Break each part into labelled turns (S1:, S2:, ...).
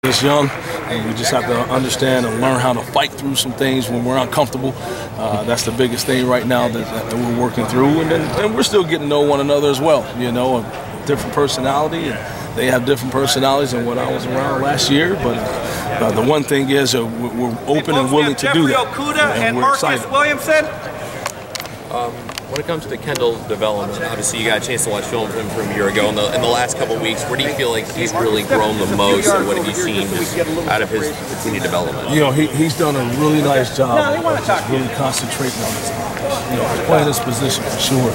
S1: It's young, and we just have to understand and learn how to fight through some things when we're uncomfortable. That's the biggest thing right now that we're working through, and we're still getting to know one another as well. You know, a different personality, and they have different personalities than what I was around last year. But the one thing is we're open and willing to do that, and we're excited.
S2: Williamson.
S3: When it comes to Kendall's development, obviously you got a chance to watch film of him from a year ago. In the last couple of weeks, where do you feel like he's really grown the most, and what have you seen out of his continued development?
S1: You know, he's done a really nice job of just really concentrating on his offense. You know, he's playing his position for sure.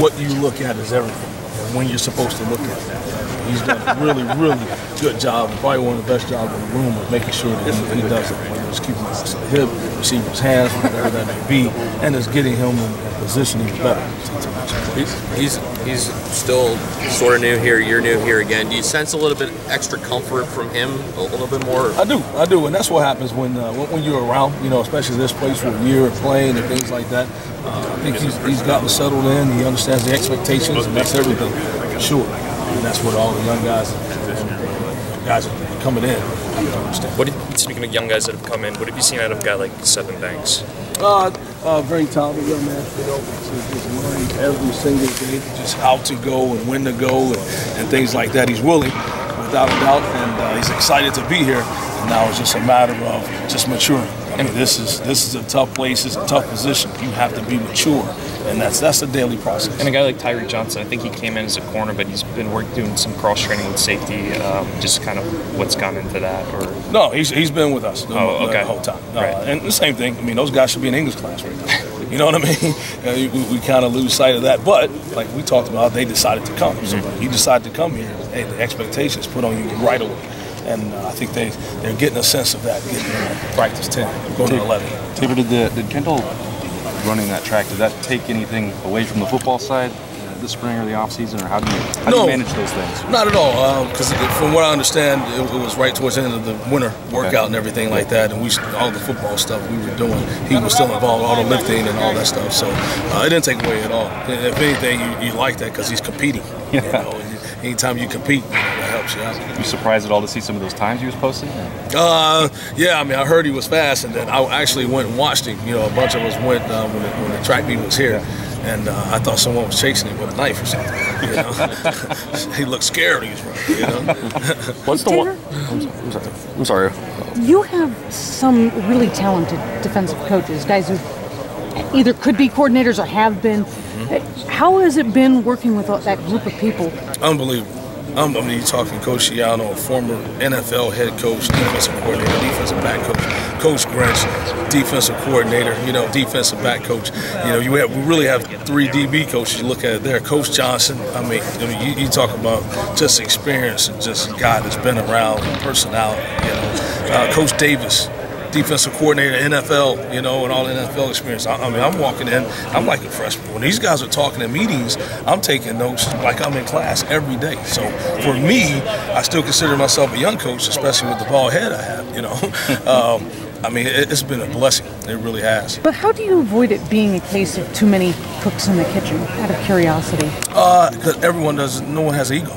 S1: What you look at is everything, and when you're supposed to look at that. He's done a really, really good job, probably one of the best jobs in the room of making sure that he does it. Whether it's keeping his hip, receiving his hands, whatever that may be, and it's getting him in position even better.
S3: He's still sort of new here, you're new here again. Do you sense a little bit extra comfort from him, a little bit more?
S1: I do, and that's what happens when you're around, you know, especially this place for a year of playing and things like that. I think he's gotten settled in, he understands the expectations, and that's everything, for sure. And that's what all the young guys are coming in.
S4: Speaking of young guys that have come in, what have you seen out of a guy like Sevyn Banks?
S1: Very talented young man. You know, just learning every single day, just how to go and when to go and things like that. He's willing, without a doubt, and he's excited to be here. And now it's just a matter of just maturing. I mean, this is a tough place. It's a tough position. You have to be mature, and that's a daily process.
S4: And a guy like Taver Johnson, I think he came in as a corner, but he's been doing some cross training with safety. Just kind of what's gone into that, or
S1: no, he's been with us the whole time.
S4: Right.
S1: And the same thing. I mean, those guys should be in English class right now. You know what I mean? We kind of lose sight of that. But like we talked about, they decided to come. So he decided to come here. Hey, the expectations put on you right away. And I think they're getting a sense of that, getting practice 10, going to 11.
S5: Taver, did Kendall running that track, did that take anything away from the football side this spring or the offseason, or how do you manage those things?
S1: Not at all, because from what I understand, it was right towards the end of the winter workout and everything like that, and all the football stuff we were doing, he was still involved, all the lifting and all that stuff, so it didn't take away at all. If anything, you like that because he's competing.
S5: Yeah.
S1: You know, anytime you compete, that helps you out.
S5: You surprised at all to see some of those times he was posting?
S1: Yeah, I mean, I heard he was fast, and then I actually went and watched him. You know, a bunch of us went when the track meet was here, and I thought someone was chasing him with a knife or something. You know? He looked scared. He was running. You know?
S5: What's the one? I'm sorry.
S6: You have some really talented defensive coaches, guys who either could be coordinators or have been. How has it been working with that group of people?
S1: Unbelievable. I mean, you're talking Coach Shiano, a former NFL head coach, defensive coordinator, defensive back coach, Coach Grinch, defensive coordinator, you know, defensive back coach. You know, we really have 3 DB coaches. You look at it there. Coach Johnson, I mean you talk about just experience and just a guy that's been around, personality, you know. Coach Davis, defensive coordinator, NFL, you know, and all the NFL experience. I mean, I'm walking in, I'm like a freshman. When these guys are talking in meetings, I'm taking notes like I'm in class every day. So for me, I still consider myself a young coach, especially with the bald head I have, you know. I mean, it's been a blessing. It really has.
S6: But how do you avoid it being a case of too many cooks in the kitchen, out of curiosity?
S1: Because no one has ego.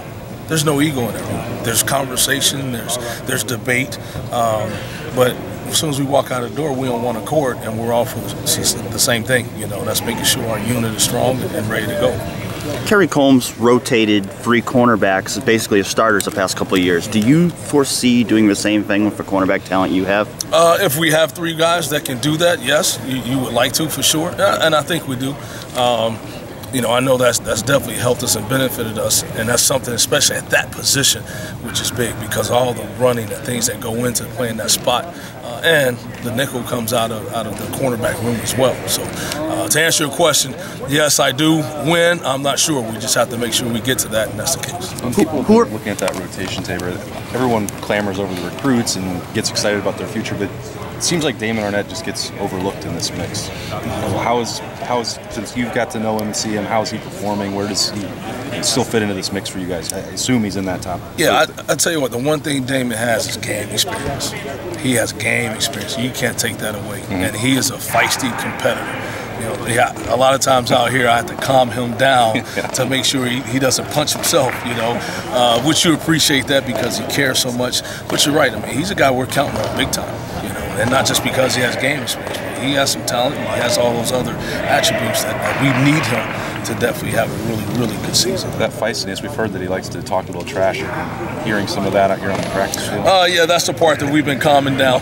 S1: There's no ego in everyone. There's conversation, there's debate, but as soon as we walk out the door, we on one accord, and we're all for the same thing. You know, that's making sure our unit is strong and ready to go.
S7: Kerry Combs rotated 3 cornerbacks, basically as starters the past couple of years. Do you foresee doing the same thing with the cornerback talent you have?
S1: If we have 3 guys that can do that, yes, you would like to for sure, and I think we do. You know, I know that's definitely helped us and benefited us, and that's something, especially at that position, which is big because all the running and things that go into playing that spot, and the nickel comes out of the cornerback room as well. So to answer your question, yes, I do. When? I'm not sure. We just have to make sure we get to that, and that's the case.
S5: When people are looking at that rotation, Taver, everyone clamors over the recruits and gets excited about their future, but it seems like Damon Arnett just gets overlooked in this mix. How is since you've got to know him and see him, how is he performing? Where does he still fit into this mix for you guys? I assume he's in that top.
S1: Yeah, I tell you what, the one thing Damon has is game experience. He has game experience. You can't take that away. And he is a feisty competitor. Yeah, a lot of times out here I have to calm him down to make sure he doesn't punch himself, which you appreciate that because he cares so much. But you're right, I mean, he's a guy we're counting on big time, and not just because he has game experience, but he has some talent and he has all those other attributes that we need him to definitely have a really, really good season.
S5: That feistiness, we've heard that he likes to talk a little trash. Hearing some of that out here on the practice field.
S1: Yeah, that's the part that we've been calming down,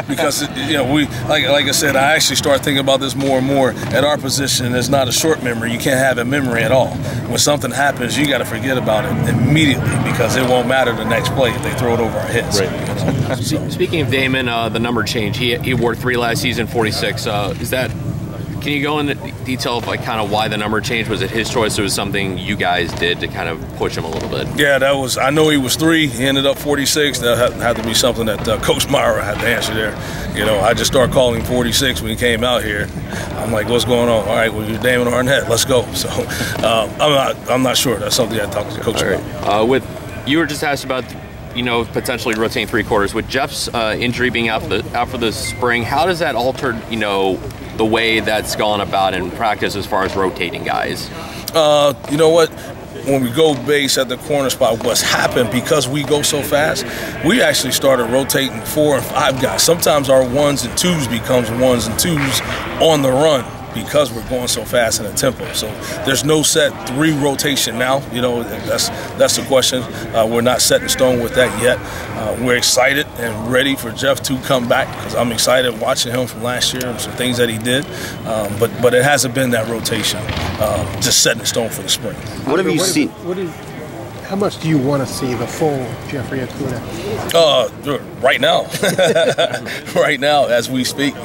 S1: because we like I said, I actually start thinking about this more and more. At our position, it's not a short memory. You can't have a memory at all. When something happens, you got to forget about it immediately because it won't matter the next play if they throw it over our heads.
S3: Right. Speaking of Damon, the number change. He wore 3 last season, 46. Is that? Can you go into detail of kind of why the number changed? Was it his choice or was it something you guys did to kind of push him a little bit?
S1: Yeah, I know he was 3. He ended up 46. That had to be something that Coach Myra had to answer there. I just started calling him 46 when he came out here. I'm like, what's going on? All right, well, you're Damon Arnett. Let's go. So I'm not sure. That's something I talked to the coach about.
S3: You were just asked about potentially rotating 3 quarters. With Jeff's injury being out for the spring, how does that alter, the way that's gone about in practice as far as rotating guys?
S1: You know what? When we go base at the corner spot, what's happened because we go so fast, we actually started rotating 4 and 5 guys. Sometimes our 1s and 2s becomes 1s and 2s on the run because we're going so fast in a tempo. So there's no set 3 rotation now. That's the question. We're not set in stone with that yet. We're excited and ready for Jeff to come back because I'm excited watching him from last year and some things that he did. But it hasn't been that rotation just set in stone for the spring.
S7: What have you seen?
S2: How much do you want to see the full Jeffrey Okudah?
S1: Right now. Right now, as we speak,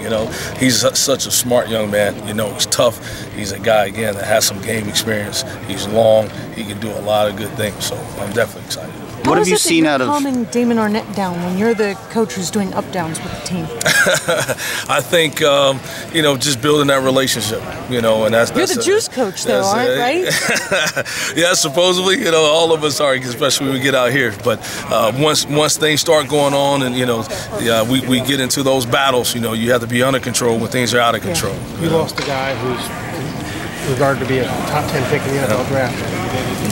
S1: he's such a smart young man. He's tough. He's a guy, again, that has some game experience. He's long. He can do a lot of good things. So I'm definitely excited.
S7: What have you seen out of
S6: calming Damon Arnett down when you're the coach who's doing up downs with the team?
S1: I think just building that relationship, and that's
S6: you're the juice coach, though, aren't right?
S1: Yeah, supposedly, all of us are, especially when we get out here. But once things start going on, and we get into those battles, you have to be under control when things are out of control.
S2: You lost a guy who's regarded to be a top 10 pick in the NFL draft.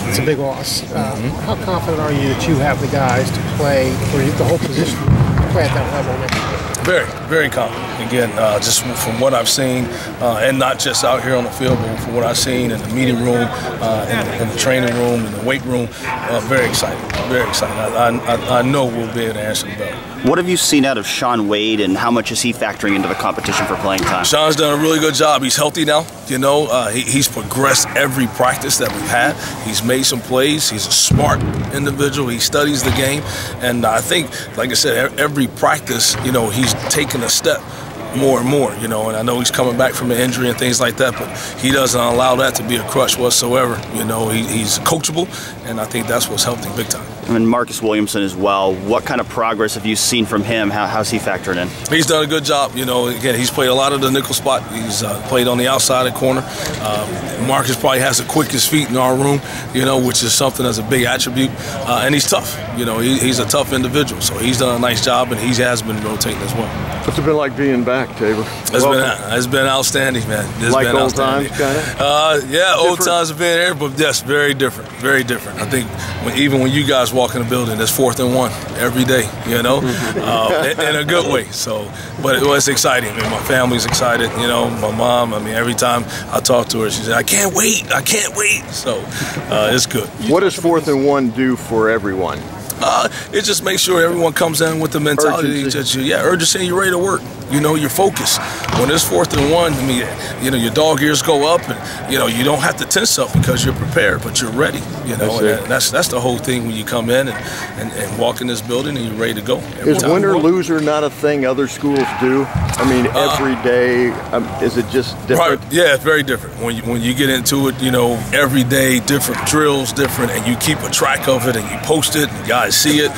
S2: It's a big loss. How confident are you that you have the guys to play, or the whole position to play at that level next year?
S1: Very, very confident. Again, just from what I've seen, and not just out here on the field, but from what I've seen in the meeting room, in the training room, in the weight room, very excited. Very excited. I know we'll be able to answer the bell.
S7: What have you seen out of Sean Wade, and how much is he factoring into the competition for playing time?
S1: Sean's done a really good job. He's healthy now. He's progressed every practice that we've had. He's made some plays. He's a smart individual. He studies the game. And I think, like I said, every practice, he's taken a step more and more, and I know he's coming back from an injury and things like that, but he doesn't allow that to be a crutch whatsoever. He's coachable, and I think that's what's helped him big time.
S7: And Marcus Williamson as well. What kind of progress have you seen from him? How's he factored in?
S1: He's done a good job. Again, he's played a lot of the nickel spot. He's played on the outside of corner. Marcus probably has the quickest feet in our room, which is something that's a big attribute. And he's tough. He's a tough individual. So he's done a nice job, and he has been rotating as well.
S8: What's it been like being back, Taver?
S1: It's been outstanding, man. It's
S8: like
S1: been
S8: old times, kind of?
S1: Yeah, old times have been here, but yes, very different, very different. I think even when you guys walk in the building, it's 4th and 1 every day, in a good way. So, but it was exciting. I mean, my family's excited. My mom. I mean, every time I talk to her, she said, "I can't wait. I can't wait." So, it's good.
S8: What does 4th and 1 do for everyone?
S1: It just makes sure everyone comes in with the mentality that urgency, and you're ready to work. You're focused. When it's 4th and 1, I mean, your dog ears go up, and you don't have to tense up because you're prepared, but you're ready. And that's the whole thing when you come in and walk in this building and you're ready to go.
S8: Is win or loser not a thing other schools do? I mean, every day, is it just different?
S1: Right. Yeah, it's very different. When you get into it, every day, different drills, different, and you keep a track of it and you post it and guys see it,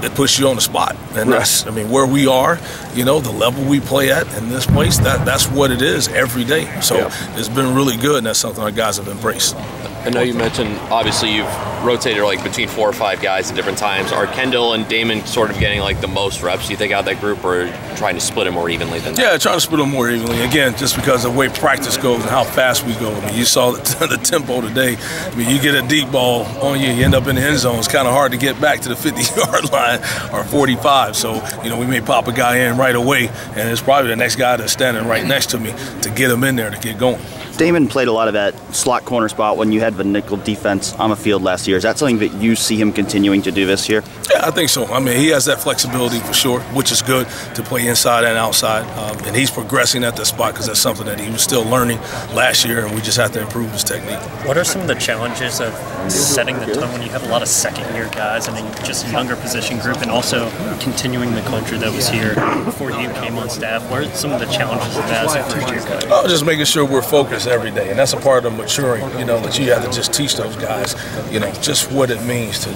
S1: it puts you on the spot. And that's, where we are, the level we play at in this place, that's what it is every day. So it's been really good, and that's something our guys have embraced.
S3: I know you mentioned, obviously, you've rotated like between 4 or 5 guys at different times. Are Kendall and Damon sort of getting like the most reps, do you think, out of that group, or trying to split it more evenly than that?
S1: Yeah, trying to split them more evenly. Again, just because of the way practice goes and how fast we go. I mean, you saw the tempo today. I mean, you get a deep ball on you, you end up in the end zone. It's kind of hard to get back to the 50-yard line or 45. So, you know, we may pop a guy in right away, and it's probably the next guy that's standing right next to me to get him in there to get going.
S7: Damon played a lot of that slot corner spot when you had the nickel defense on the field last year. Is that something that you see him continuing to do this year?
S1: Yeah, I think so. I mean, he has that flexibility for sure, which is good to play inside and outside. And he's progressing at that spot because that's something that he was still learning last year, and we just have to improve his technique.
S9: What are some of the challenges of setting the tone when you have a lot of second-year guys and a just younger position group, and also continuing the culture that was here before you came on staff? What are some of the challenges of that as a first-year coach?
S1: Oh, just making sure we're focused every day, and that's a part of maturing, you know, that you have to just teach those guys, you know, just what it means to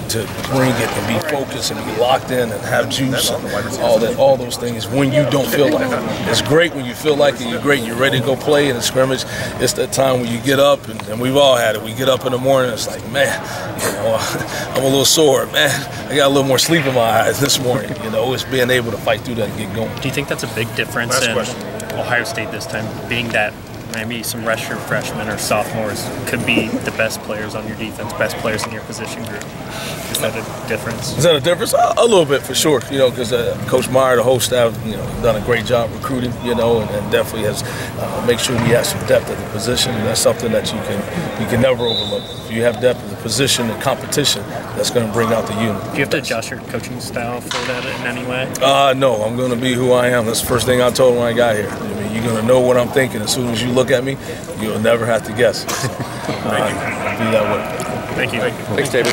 S1: bring it and be focused and be locked in and have juice and all those things when you don't feel like it. It's great when you feel like it, you're great, you're ready to go play in the scrimmage. It's that time when you get up, and we've all had it, we get up in the morning, it's like, man, you know, I'm a little sore, man, I got a little more sleep in my eyes this morning, you know, it's being able to fight through that and get going.
S9: Do you think that's a big difference in Ohio State this time, being that maybe some redshirt freshmen or sophomores could be the best players on your defense, best players in your position group? Is that a difference?
S1: Is that a difference? A little bit for sure, you know, because Coach Meyer, the whole staff, you know, done a great job recruiting, you know, and definitely has make sure we have some depth at the position. And that's something that you can never overlook. If you have depth at the position and competition, that's going to bring out the unit.
S9: Do you have to adjust your coaching style for that in any way?
S1: No, I'm going to be who I am. That's the first thing I told him when I got here. I mean, you're going to know what I'm thinking as soon as you look at me. You'll never have to guess. Be that way.
S9: Thank you.
S3: Thanks, Taver.